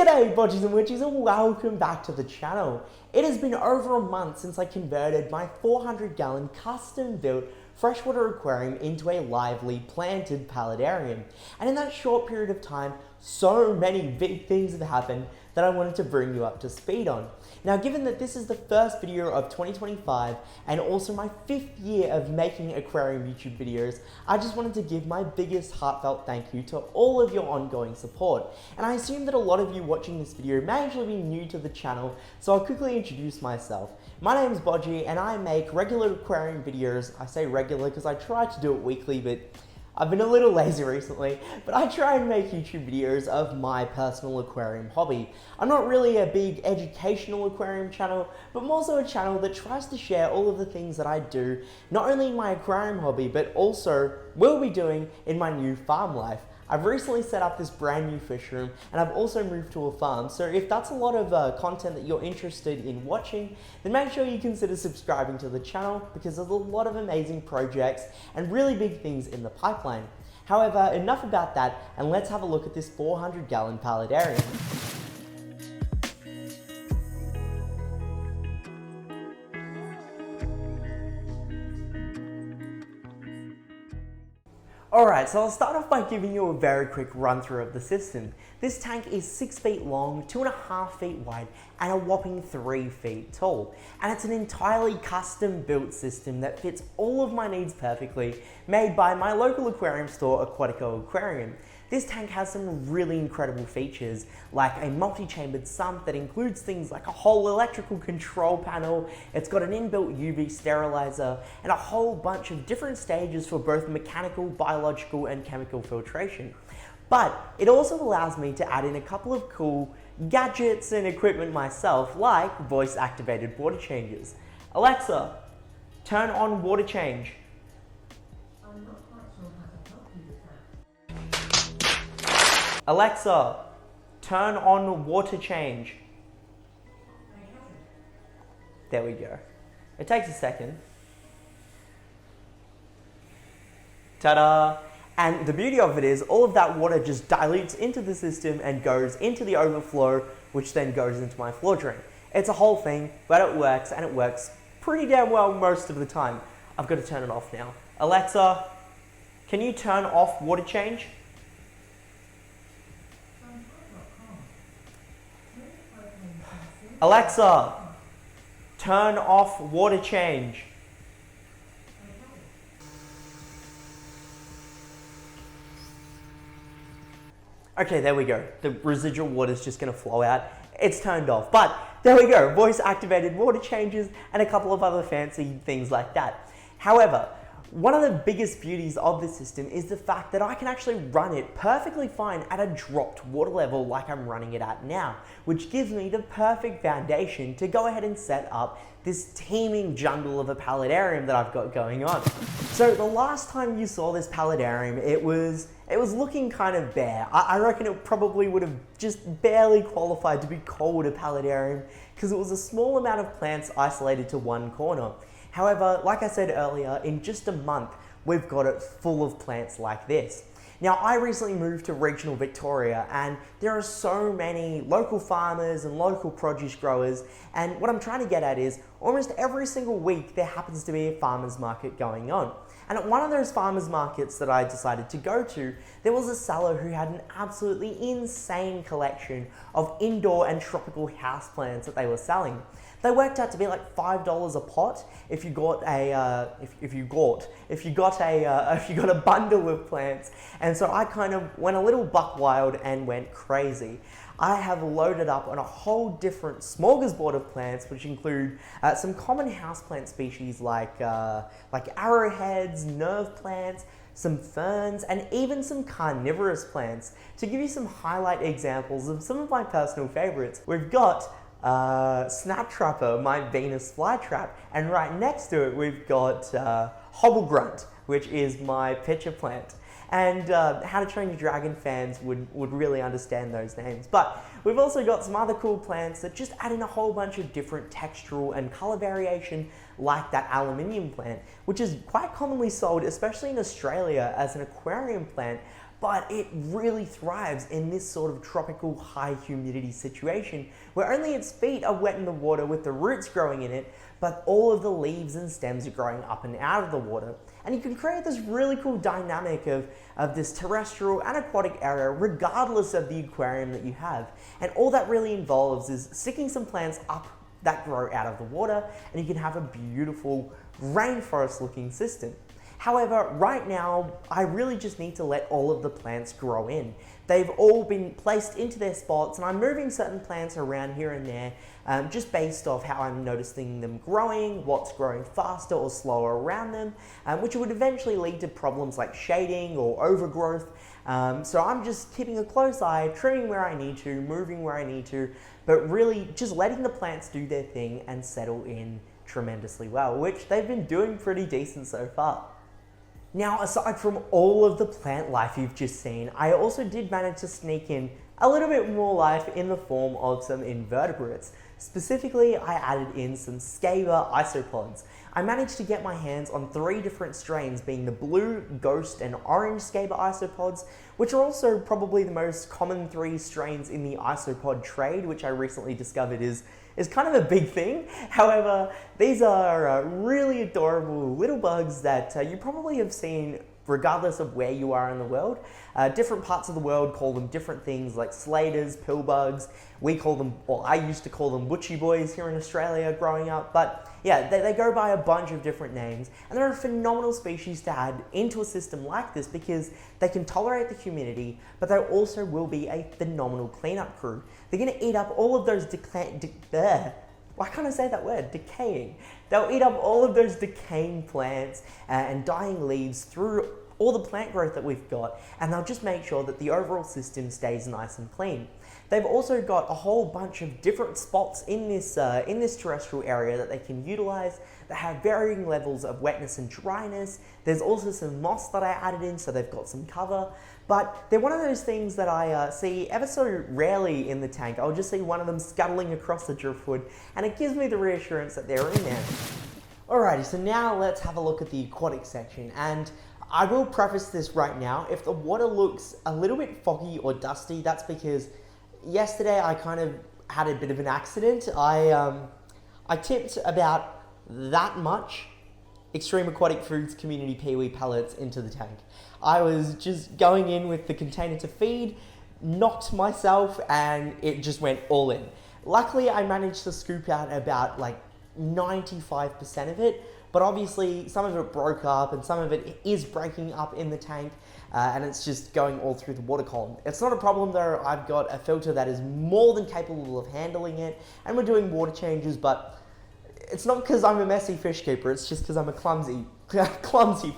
G'day Bodgies and Widgies and welcome back to the channel. It has been over a month since I converted my 400-gallon custom-built freshwater aquarium into a lively planted paludarium. And in that short period of time, so many big things have happened that I wanted to bring you up to speed on. Now, given that this is the first video of 2025 and also my 5th year of making aquarium YouTube videos, I just wanted to give my biggest heartfelt thank you to all of your ongoing support. And I assume that a lot of you watching this video may actually be new to the channel, so I'll quickly introduce myself. My name is Bodgie and I make regular aquarium videos. I say regular because I try to do it weekly, but I've been a little lazy recently, but I try and make YouTube videos of my personal aquarium hobby. I'm not really a big educational aquarium channel, but more so a channel that tries to share all of the things that I do, not only in my aquarium hobby, but also will be doing in my new farm life. I've recently set up this brand new fish room and I've also moved to a farm, so if that's a lot of content that you're interested in watching, then make sure you consider subscribing to the channel because there's a lot of amazing projects and really big things in the pipeline. However, enough about that and let's have a look at this 400-gallon paludarium. Alright, so I'll start off by giving you a very quick run through of the system. This tank is 6 feet long, 2.5 feet wide, and a whopping 3 feet tall. And it's an entirely custom built system that fits all of my needs perfectly, made by my local aquarium store, Aquatics Aquarium. This tank has some really incredible features, like a multi-chambered sump that includes things like a whole electrical control panel, it's got an inbuilt UV sterilizer, and a whole bunch of different stages for both mechanical, biological, and chemical filtration. But it also allows me to add in a couple of cool gadgets and equipment myself, like voice-activated water changes. Alexa, turn on water change. Alexa, turn on water change. There we go. It takes a second. Ta-da! And the beauty of it is all of that water just dilutes into the system and goes into the overflow, which then goes into my floor drain. It's a whole thing, but it works, and it works pretty damn well most of the time. I've got to turn it off now. Alexa, can you turn off water change? Alexa, turn off water change. Okay, there we go. The residual water is just going to flow out. It's turned off. But there we go. Voice-activated water changes and a couple of other fancy things like that. However, one of the biggest beauties of this system is the fact that I can actually run it perfectly fine at a dropped water level like I'm running it at now, which gives me the perfect foundation to go ahead and set up this teeming jungle of a paludarium that I've got going on. So the last time you saw this paludarium, it was looking kind of bare. I reckon it probably would have just barely qualified to be called a paludarium because it was a small amount of plants isolated to one corner. However, like I said earlier, in just a month, we've got it full of plants like this. Now, I recently moved to regional Victoria and there are so many local farmers and local produce growers, and what I'm trying to get at is almost every single week there happens to be a farmer's market going on. And at one of those farmers markets that I decided to go to, there was a seller who had an absolutely insane collection of indoor and tropical houseplants that they were selling. They worked out to be like $5 a pot if you got a bundle of plants. And so I kind of went a little buck wild and went crazy. I have loaded up on a whole different smorgasbord of plants, which include some common houseplant species like arrowheads, nerve plants, some ferns, and even some carnivorous plants. To give you some highlight examples of some of my personal favorites, we've got Snap Trapper, my Venus flytrap, and right next to it we've got Hobblegrunt, which is my pitcher plant. And How to Train Your Dragon fans would really understand those names. But we've also got some other cool plants that just add in a whole bunch of different textural and color variation, like that aluminium plant, which is quite commonly sold, especially in Australia, as an aquarium plant, but it really thrives in this sort of tropical high humidity situation where only its feet are wet in the water with the roots growing in it, but all of the leaves and stems are growing up and out of the water. And you can create this really cool dynamic of this terrestrial and aquatic area regardless of the aquarium that you have. And all that really involves is sticking some plants up that grow out of the water, and you can have a beautiful rainforest looking system. However, right now, I really just need to let all of the plants grow in. They've all been placed into their spots, and I'm moving certain plants around here and there just based off how I'm noticing them growing, what's growing faster or slower around them, which would eventually lead to problems like shading or overgrowth. So I'm just keeping a close eye, trimming where I need to, moving where I need to, but really just letting the plants do their thing and settle in tremendously well, which they've been doing pretty decent so far. Now, aside from all of the plant life you've just seen, I also did manage to sneak in a little bit more life in the form of some invertebrates. Specifically, I added in some Scaba isopods. I managed to get my hands on 3 different strains, being the blue, ghost, and orange Scaba isopods, which are also probably the most common 3 strains in the isopod trade, which I recently discovered is kind of a big thing. However, these are really adorable little bugs that you probably have seen regardless of where you are in the world. Different parts of the world call them different things like slaters, pillbugs. We call them, or I used to call them butchie boys here in Australia growing up, but yeah, they go by a bunch of different names, and they're a phenomenal species to add into a system like this because they can tolerate the humidity, but they also will be a phenomenal cleanup crew. They're going to eat up all of those why can't I say that word? Decaying. They'll eat up all of those decaying plants and dying leaves through all the plant growth that we've got, and they'll just make sure that the overall system stays nice and clean. They've also got a whole bunch of different spots in this terrestrial area that they can utilize that have varying levels of wetness and dryness. There's also some moss that I added in, so they've got some cover. But they're one of those things that I see ever so rarely in the tank. I'll just see one of them scuttling across the driftwood, and it gives me the reassurance that they're in there. Alrighty, so now let's have a look at the aquatic section. And I will preface this right now. If the water looks a little bit foggy or dusty, that's because yesterday I kind of had a bit of an accident. I tipped about that much Extreme Aquatic Foods Community Peewee pellets into the tank. I was just going in with the container to feed, knocked myself, and it just went all in. Luckily, I managed to scoop out about like 95% of it, but obviously some of it broke up and some of it is breaking up in the tank, and it's just going all through the water column. It's not a problem though. I've got a filter that is more than capable of handling it, and we're doing water changes, but it's not because I'm a messy fish keeper, it's just because I'm a clumsy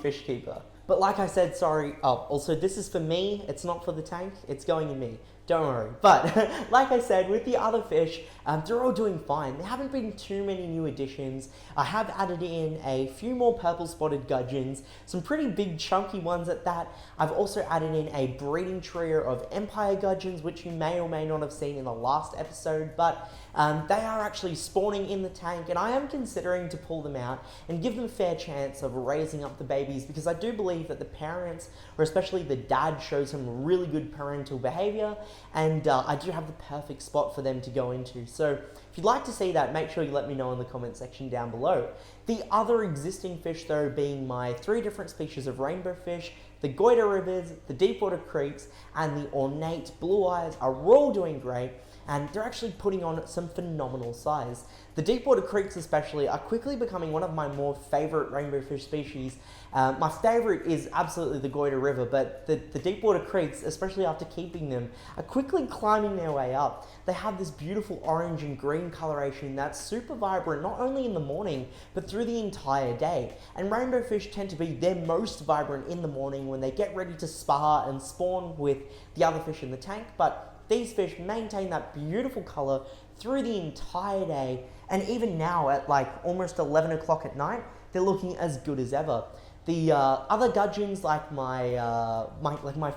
fish keeper. But like I said, sorry, also this is for me, it's not for the tank, it's going in me. Don't worry. But like I said, with the other fish, they're all doing fine. There haven't been too many new additions. I have added in a few more purple spotted gudgeons, some pretty big chunky ones at that. I've also added in a breeding trio of empire gudgeons, which you may or may not have seen in the last episode, but they are actually spawning in the tank, and I am considering to pull them out and give them a fair chance of raising up the babies, because I do believe that the parents, or especially the dad, shows some really good parental behavior, and I do have the perfect spot for them to go into. So if you'd like to see that, make sure you let me know in the comment section down below. The other existing fish though being my 3 different species of rainbow fish, the goiter rivers, the deep water creeks, and the ornate blue eyes are all doing great, and they're actually putting on some phenomenal size. The deep water creeks especially are quickly becoming one of my more favorite rainbow fish species. My favorite is absolutely the goiter river, but the deep water creeks, especially after keeping them, are quickly climbing their way up. They have this beautiful orange and green coloration that's super vibrant, not only in the morning, but through the entire day. And rainbow fish tend to be their most vibrant in the morning when they get ready to spar and spawn with the other fish in the tank, but these fish maintain that beautiful color through the entire day, and even now at like almost 11 o'clock at night, they're looking as good as ever. The other gudgeons, like my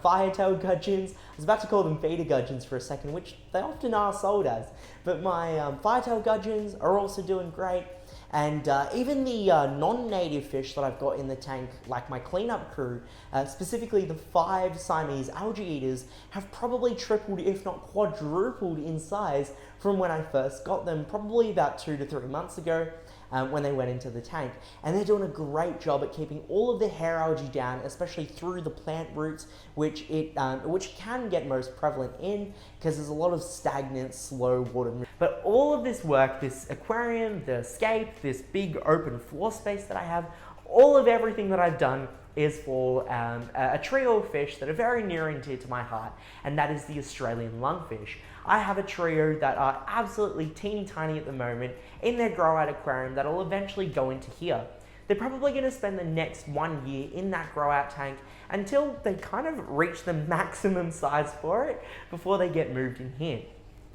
firetail gudgeons, I was about to call them feeder gudgeons for a second, which they often are sold as, but my firetail gudgeons are also doing great. And even the non-native fish that I've got in the tank, like my cleanup crew, specifically the 5 Siamese algae eaters, have probably tripled, if not quadrupled in size from when I first got them, probably about 2 to 3 months ago. When they went into the tank, and they're doing a great job at keeping all of the hair algae down, especially through the plant roots, which can get most prevalent in because there's a lot of stagnant, slow water movement. But all of this work, this aquarium, the escape, this big open floor space that I have, all of everything that I've done is for a trio of fish that are very near and dear to my heart, and that is the Australian lungfish. I have a trio that are absolutely teeny tiny at the moment in their grow out aquarium that will eventually go into here. They're probably going to spend the next 1 year in that grow out tank until they kind of reach the maximum size for it before they get moved in here.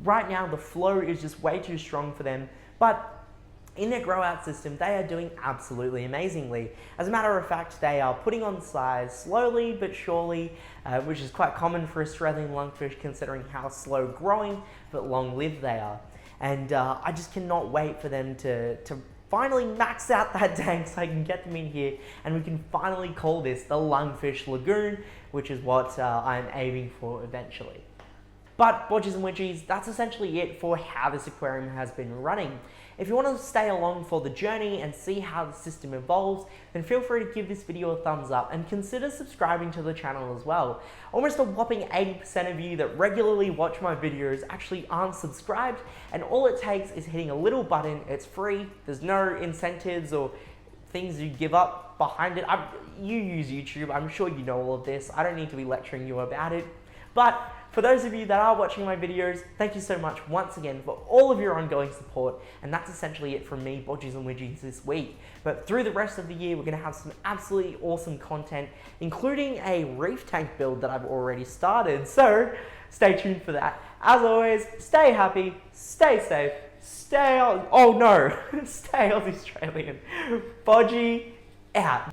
Right now the flow is just way too strong for them, but in their grow out system, they are doing absolutely amazingly. As a matter of fact, they are putting on size slowly but surely, which is quite common for Australian lungfish considering how slow growing but long lived they are. And I just cannot wait for them to finally max out that tank so I can get them in here and we can finally call this the Lungfish Lagoon, which is what I'm aiming for eventually. But Bodgies and Widgies, that's essentially it for how this aquarium has been running. If you want to stay along for the journey and see how the system evolves, then feel free to give this video a thumbs up and consider subscribing to the channel as well. Almost a whopping 80% of you that regularly watch my videos actually aren't subscribed, and all it takes is hitting a little button. It's free, there's no incentives or things you give up behind it. You use YouTube, I'm sure you know all of this. I don't need to be lecturing you about it. But for those of you that are watching my videos, thank you so much once again for all of your ongoing support, and that's essentially it from me, Bodgies and Widgies, this week. But through the rest of the year, we're going to have some absolutely awesome content, including a reef tank build that I've already started, so stay tuned for that. As always, stay happy, stay safe, stay Aussie Australian. Bodgie out.